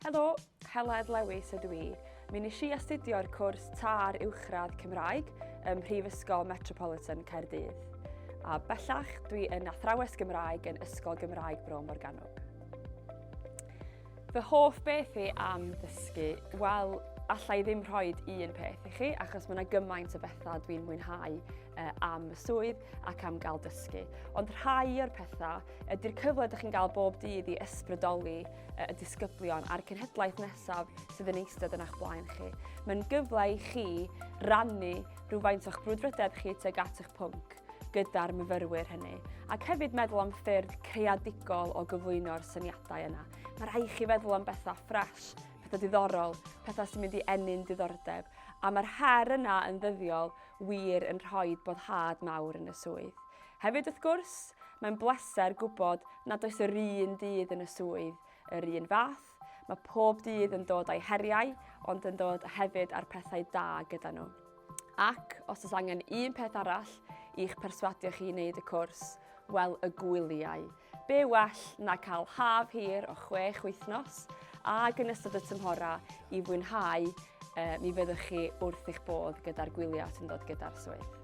Helo, Heledd Lewis ydw i. Mi nes i astudio'r cwrs tar uwchradd Cymraeg ym Mhrifysgol Metropolitan Caerdydd. A bellach, dwi yn athrawes Gymraeg yn Ysgol Gymraeg Bro Morgannwg. Fy hoff beth i am ddysgu, wel, allai ddim rhoi un peth i chi, achos mae yna gymaint o bethau dwi'n mwynhau am y swydd ac am gael dysgu. Ond rhai o'r pethau ydy'r cyfle ydych chi'n cael bob dydd i ysbrydoli y disgyblion a'r cenhedlaeth nesaf sydd yn eistedd yn eich blaen chi. Mae'n gyfle i chi rannu rhywfaint o'ch brwdfrydedd chi tuag at eich pwnc gyda'r myfyrwyr hynny, ac hefyd meddwl am ffyrdd creadigol o gyflwyno'r syniadau yna. Mae rhaid chi feddwl am bethau ffres, pethau diddorol, pethau sy'n mynd i enyn diddordeb, a mae'r her yna yn ddyddiol wir yn rhoi boddhad mawr yn y swydd. Hefyd wrth gwrs, mae'n bleser gwybod nad oes yr un dydd yn y swydd yr un fath. Mae pob dydd yn dod â'i heriau, ond yn dod hefyd â'r pethau da gyda nhw. Ac, os oes angen un peth arall i'ch perswadio chi i wneud y cwrs, wel y gwyliau. Be well na cael haf hir o 6 wythnos ac yn ystod y tymhora i fwynhau mi fyddwch chi wrth eich bodd gyda'r gwyliau sy'n dod gyda'r swydd.